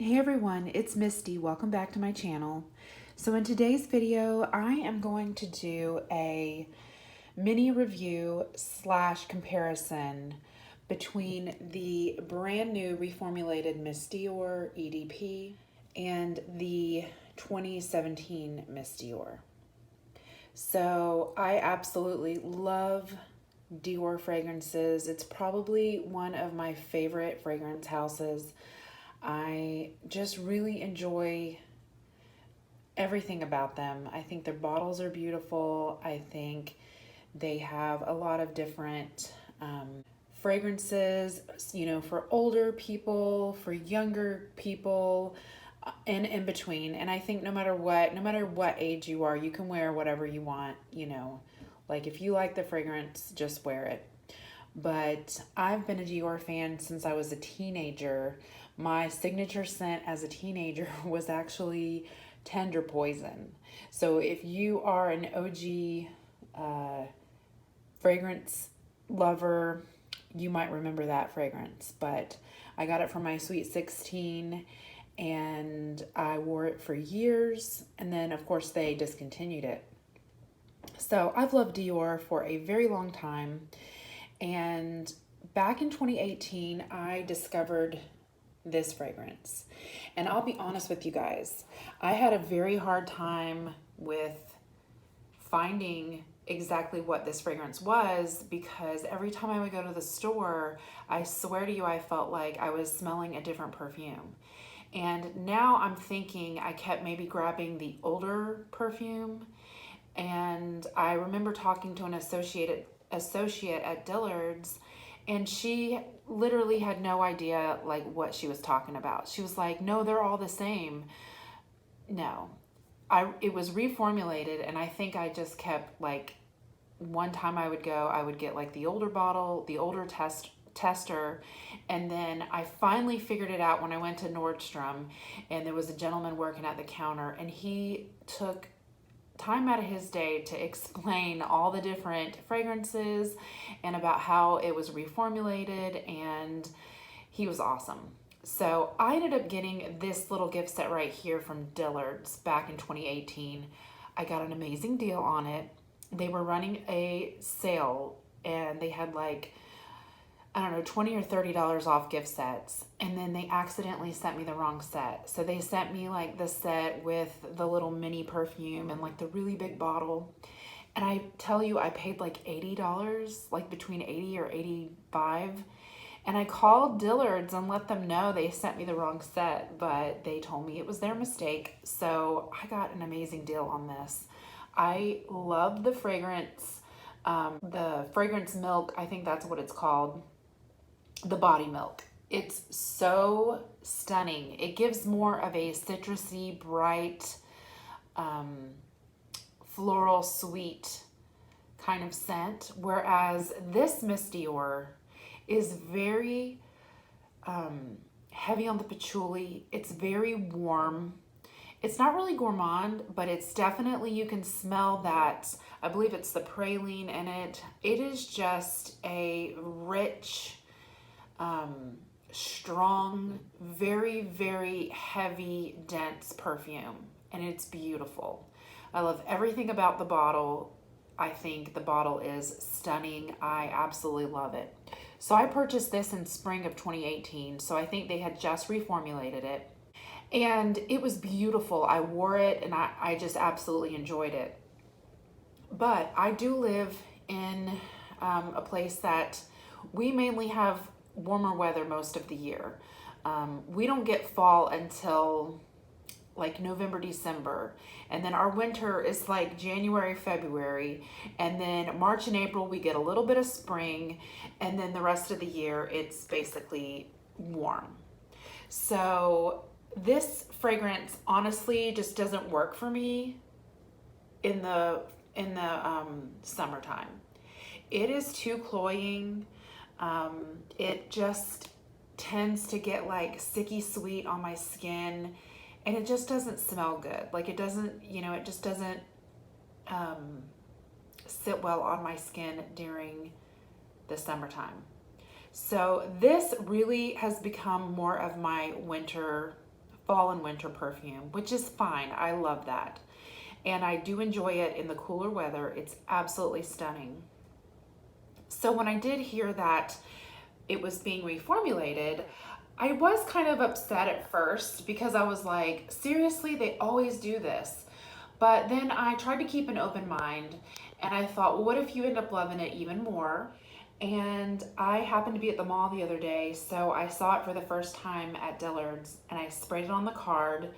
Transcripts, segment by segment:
Hey everyone, it's Misty. Welcome back to my channel. So in today's video, I am going to do a mini review / comparison between the brand new reformulated Miss Dior EDP and the 2017 Miss Dior. So I absolutely love Dior fragrances. It's probably one of my favorite fragrance houses. I just really enjoy everything about them. I think their bottles are beautiful. I think they have a lot of different fragrances, for older people, for younger people, and in between. And I think no matter what age you are, you can wear whatever you want, Like if you like the fragrance, just wear it. But I've been a Dior fan since I was a teenager. My signature scent as a teenager was actually Tender Poison. So if you are an OG fragrance lover, you might remember that fragrance. But I got it from my Sweet 16 and I wore it for years. And then, of course, they discontinued it. So I've loved Dior for a very long time. And back in 2018, I discovered this fragrance. And I'll be honest with you guys, I had a very hard time with finding exactly what this fragrance was because every time I would go to the store, I swear to you, I felt like I was smelling a different perfume. And now I'm thinking I kept maybe grabbing the older perfume. And I remember talking to an associate at Dillard's, and she literally had no idea like what she was talking about. She was like, no, they're all the same. No, it was reformulated, and I think I just kept like, one time I would get like the older bottle, the older tester, and then I finally figured it out when I went to Nordstrom, and there was a gentleman working at the counter, and he took time out of his day to explain all the different fragrances and about how it was reformulated, and he was awesome. So I ended up getting this little gift set right here from Dillard's back in 2018. I got an amazing deal on it. They were running a sale and they had like, I don't know, $20 or $30 off gift sets. And then they accidentally sent me the wrong set. So they sent me like the set with the little mini perfume and like the really big bottle. And I tell you, I paid like $80, like between 80 or 85. And I called Dillard's and let them know they sent me the wrong set, but they told me it was their mistake. So I got an amazing deal on this. I love the fragrance, the fragrance milk. I think that's what it's called. The body milk. It's so stunning. It gives more of a citrusy, bright, floral, sweet kind of scent, whereas this Miss Dior is very heavy on the patchouli. It's very warm. It's not really gourmand, but it's definitely, you can smell that. I believe it's the praline in it. It is just a rich, strong, very, very heavy, dense perfume, and it's beautiful. I love everything about the bottle. I think the bottle is stunning. I absolutely love it. So I purchased this in spring of 2018, so I think they had just reformulated it, and it was beautiful. I wore it and I just absolutely enjoyed it. But I do live in a place that we mainly have warmer weather most of the year. We don't get fall until like November, December. And then our winter is like January, February. And then March and April, we get a little bit of spring. And then the rest of the year, it's basically warm. So this fragrance honestly just doesn't work for me in the summertime. It is too cloying. It just tends to get like sticky sweet on my skin, and it just doesn't smell good. Like it doesn't, it just doesn't sit well on my skin during the summertime. So this really has become more of my winter fall and winter perfume, which is fine. I love that. And I do enjoy it in the cooler weather. It's absolutely stunning. So when I did hear that it was being reformulated, I was kind of upset at first because I was like, seriously, they always do this. But then I tried to keep an open mind and I thought, well, what if you end up loving it even more? And I happened to be at the mall the other day, so I saw it for the first time at Dillard's and I sprayed it on the card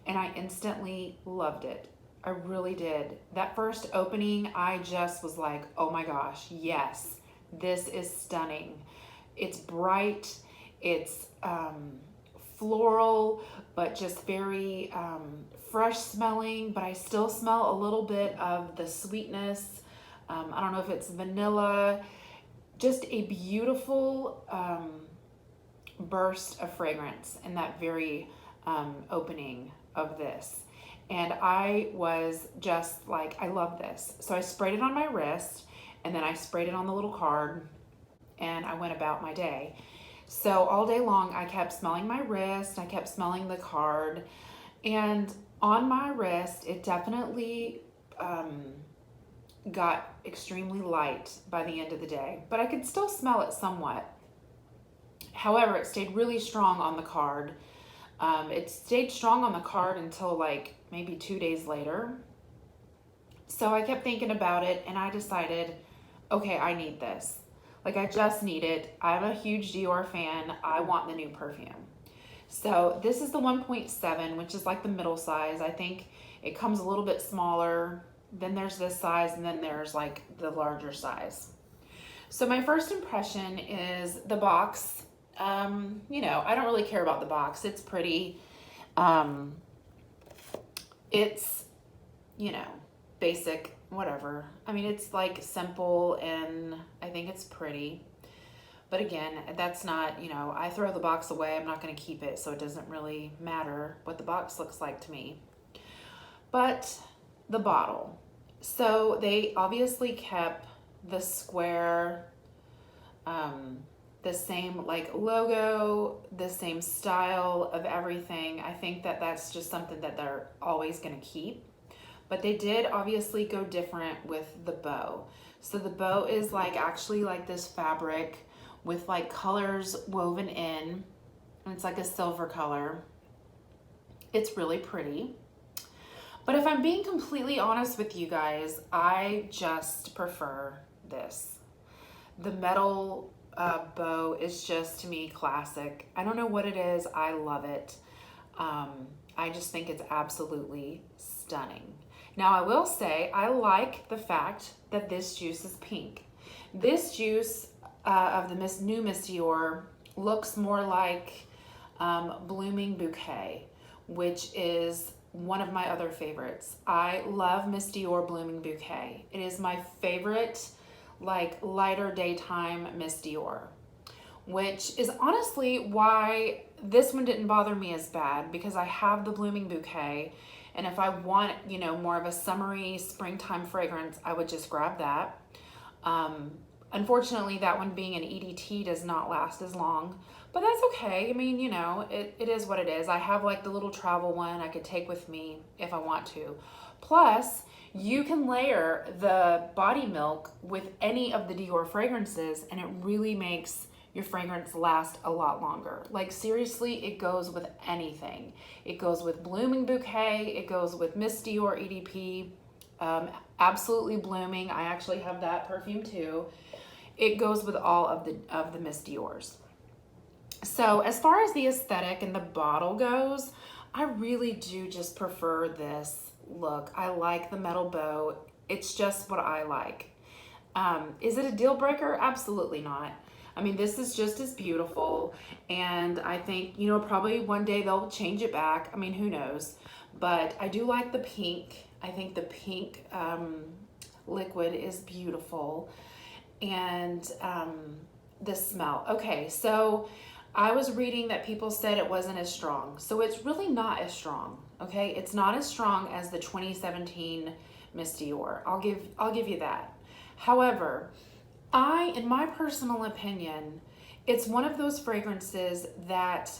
and I instantly loved it. I really did. That first opening, I just was like, oh my gosh, yes, this is stunning. It's bright, it's floral, but just very fresh smelling, but I still smell a little bit of the sweetness. I don't know if it's vanilla, just a beautiful burst of fragrance in that very opening of this. And I was just like, I love this. So I sprayed it on my wrist and then I sprayed it on the little card and I went about my day. So all day long, I kept smelling my wrist, I kept smelling the card, and on my wrist, it definitely got extremely light by the end of the day, but I could still smell it somewhat. However, it stayed really strong on the card. It stayed strong on the card until like maybe 2 days later. So I kept thinking about it and I decided, okay, I need this. Like I just need it. I'm a huge Dior fan. I want the new perfume. So this is the 1.7, which is like the middle size. I think it comes a little bit smaller. Then there's this size and then there's like the larger size. So my first impression is the box. You know, I don't really care about the box. It's pretty. It's, you know, basic, whatever. I mean, it's like simple and I think it's pretty. But again, that's not, you know, I throw the box away. I'm not going to keep it, so it doesn't really matter what the box looks like to me. But the bottle. So they obviously kept the square, the same like logo, the same style of everything. I think that that's just something that they're always going to keep. But they did obviously go different with the bow. So the bow is like actually like this fabric with like colors woven in. And it's like a silver color. It's really pretty. But if I'm being completely honest with you guys, I just prefer this. The metal bow is just, to me, classic. I don't know what it is. I love it. I just think it's absolutely stunning. Now, I will say I like the fact that this juice is pink. This juice of the new Miss Dior looks more like Blooming Bouquet, which is one of my other favorites. I love Miss Dior Blooming Bouquet. It is my favorite, like, lighter daytime Miss Dior, which is honestly why this one didn't bother me as bad, because I have the Blooming Bouquet, and if I want, you know, more of a summery springtime fragrance, I would just grab that. Unfortunately, that one being an EDT does not last as long, but that's okay. I mean, you know, it is what it is. I have like the little travel one I could take with me if I want to. Plus, you can layer the body milk with any of the Dior fragrances and it really makes your fragrance last a lot longer. Like seriously, it goes with anything. It goes with Blooming Bouquet, it goes with Miss Dior EDP, Absolutely Blooming. I actually have that perfume too. It goes with all of the Miss Dior's. So as far as the aesthetic and the bottle goes, I really do just prefer this look. I like the metal bow. It's just what I like. Is it a deal breaker? Absolutely not. I mean, this is just as beautiful, and I think, you know, probably one day they'll change it back. I mean, who knows? But I do like the pink. I think the pink liquid is beautiful, and the smell. Okay, so I was reading that people said it wasn't as strong. So it's really not as strong, okay? It's not as strong as the 2017 Miss Dior. I'll give you that. However, in my personal opinion, it's one of those fragrances that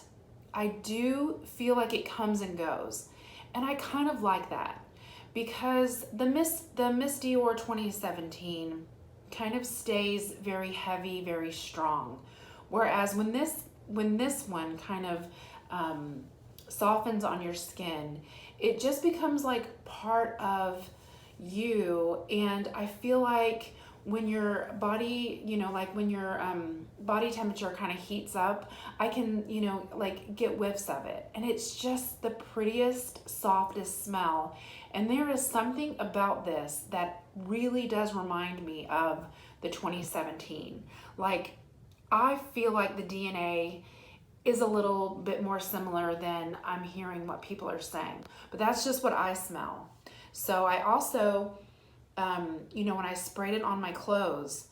I do feel like it comes and goes. And I kind of like that because the Miss Dior 2017 kind of stays very heavy, very strong. Whereas when this one kind of softens on your skin, it just becomes like part of you. And I feel like when your body, like when your body temperature kind of heats up, I can, like get whiffs of it. And it's just the prettiest, softest smell. And there is something about this that really does remind me of the 2017. Like, I feel like the DNA is a little bit more similar than I'm hearing what people are saying. But that's just what I smell. So I also, when I sprayed it on my clothes,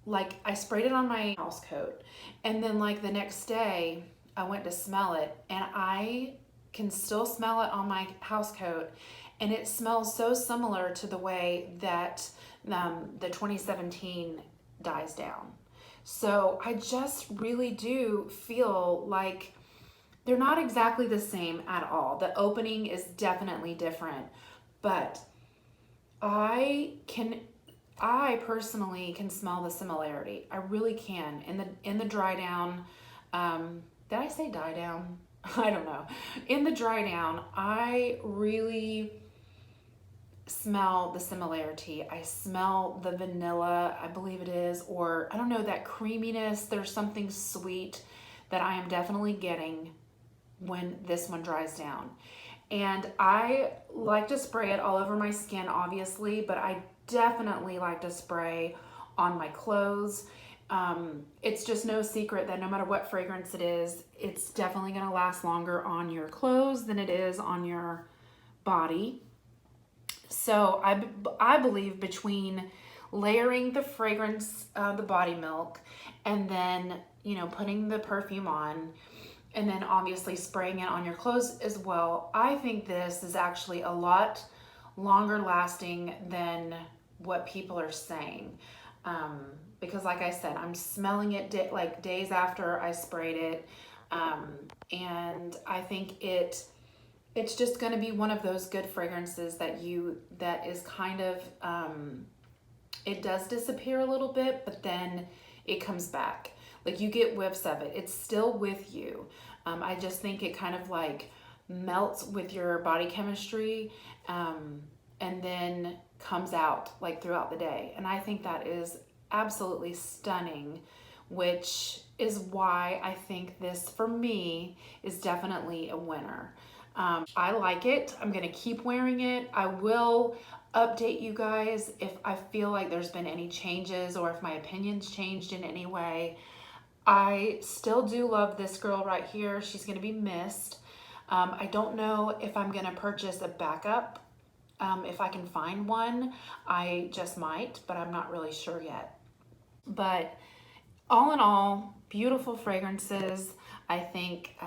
like I sprayed it on my house coat, and then like the next day I went to smell it, and I can still smell it on my house coat, and it smells so similar to the way that the 2017 dies down. So I just really do feel like they're not exactly the same at all. The opening is definitely different, but I personally can smell the similarity. I really can. In the dry down, did I say die down? I don't know. In the dry down, I really smell the similarity. I smell the vanilla, I believe it is, or I don't know, that creaminess. There's something sweet that I am definitely getting when this one dries down. And I like to spray it all over my skin, obviously, but I definitely like to spray on my clothes. It's just no secret that no matter what fragrance it is, it's definitely going to last longer on your clothes than it is on your body. So I believe between layering the fragrance, the body milk, and then, putting the perfume on, and then obviously spraying it on your clothes as well, I think this is actually a lot longer lasting than what people are saying. Because like I said, I'm smelling it like days after I sprayed it. And I think it's just going to be one of those good fragrances that is kind of, it does disappear a little bit, but then it comes back. Like, you get whiffs of it. It's still with you. I just think it kind of like melts with your body chemistry, and then comes out like throughout the day. And I think that is absolutely stunning, which is why I think this, for me, is definitely a winner. I like it. I'm going to keep wearing it. I will update you guys if I feel like there's been any changes or if my opinion's changed in any way. I still do love this girl right here. She's going to be missed. I don't know if I'm going to purchase a backup. If I can find one, I just might, but I'm not really sure yet. But all in all, beautiful fragrances. I think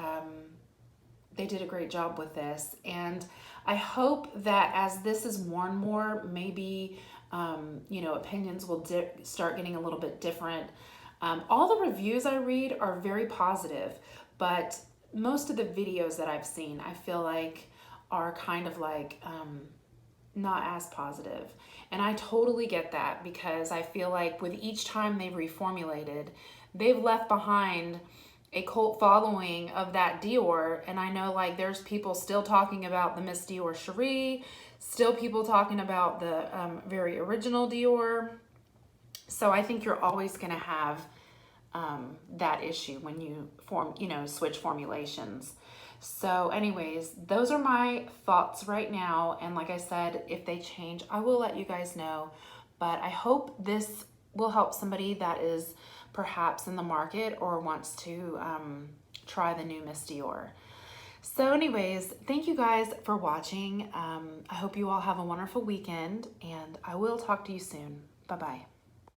they did a great job with this. And I hope that as this is worn more, maybe, opinions will start getting a little bit different. All the reviews I read are very positive, but most of the videos that I've seen, I feel like are kind of like not as positive. And I totally get that, because I feel like with each time they've reformulated, they've left behind a cult following of that Dior. And I know like there's people still talking about the Miss Dior Cherie, still people talking about the very original Dior. So I think you're always going to have that issue when you switch formulations. So anyways, those are my thoughts right now. And like I said, if they change, I will let you guys know. But I hope this will help somebody that is perhaps in the market or wants to try the new Miss Dior. So anyways, thank you guys for watching. I hope you all have a wonderful weekend, and I will talk to you soon. Bye-bye.